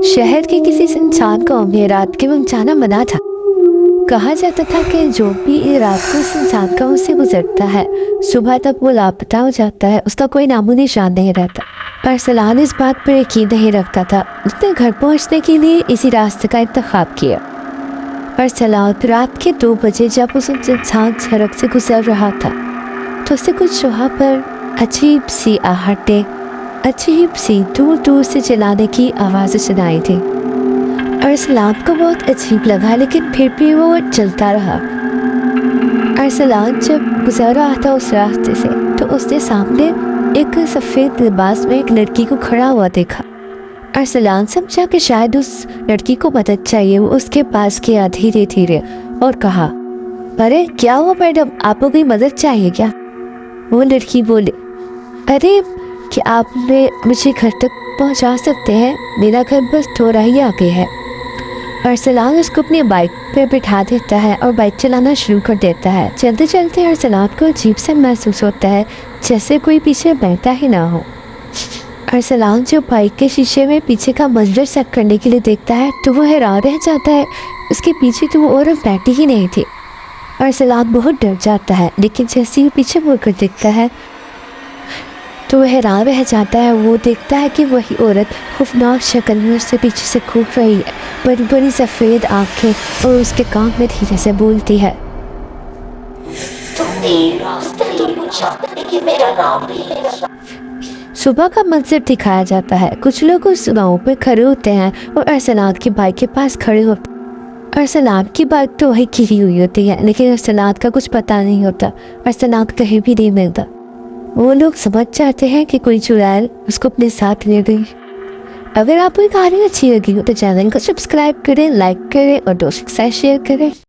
शहर के किसी सुनसान गांव में रात के वक्त जाना मना था। कहा जाता था कि जो भी रात को सुनसान गांव से गुजरता है सुबह तक वो लापता हो जाता है, उसका कोई नामो निशान नहीं रहता। अरसलान इस बात पर यकीन नहीं रखता था। उसने घर पहुंचने के लिए इसी रास्ते का इंतखाब किया। अरसलान रात के 2 बजे जब उस सुनसान सड़क से गुजर रहा था तो उसे कुछ जगह पर अजीब सी आहटें, अजीब सी दूर दूर से चिल्लाने की आवाज़ें सुनाई थी। अरसलान को बहुत अजीब लगा, लेकिन फिर भी वो चलता रहा। अरसलान जब गुजर रहा था उस रास्ते से तो उसने सामने एक सफ़ेद लिबास में एक लड़की को खड़ा हुआ देखा। अरसलान समझा कि शायद उस लड़की को मदद चाहिए। वो उसके पास गया धीरे धीरे और कहा, अरे क्या हुआ मैडम, आपको कोई मदद चाहिए क्या? वो लड़की बोली, अरे क्या आप मुझे घर तक पहुंचा सकते हैं? मेरा घर बस थोड़ा ही आगे है। अरसलान उसको अपनी बाइक पे बिठा देता है और बाइक चलाना शुरू कर देता है। चलते चलते अरसलान को अजीब सा महसूस होता है, जैसे कोई पीछे बैठा ही ना हो। अरसलान जो बाइक के शीशे में पीछे का मंजर चेक करने के लिए देखता है तो वो हैरान रह जाता है। उसके पीछे तो वो औरत बैठी ही नहीं थी। अरसलान बहुत डर जाता है, लेकिन जैसे ही पीछे मुड़कर देखता है तो वह हैरान रह जाता है। वो देखता है कि वही औरत खौफनाक शक्ल में उससे पीछे से घूर रही है, बड़ी बड़ी सफ़ेद आंखें, और उसके कान में धीरे से बोलती है, सुबह का मंजर दिखाया जाता है। कुछ लोग उस गांव पे खड़े होते हैं और अरसलान की बाइक के पास खड़े होते हैं। अरसलान की बाइक तो वही गिरी हुई होती है, लेकिन अरसलान का कुछ पता नहीं होता। अरसलान कहीं भी नहीं मिलता। वो लोग समझ जाते हैं कि कोई चुड़ैल उसको अपने साथ ले गई। अगर आपको ये कहानी अच्छी लगी हो तो चैनल को सब्सक्राइब करें, लाइक करें और दोस्तों के साथ शेयर करें।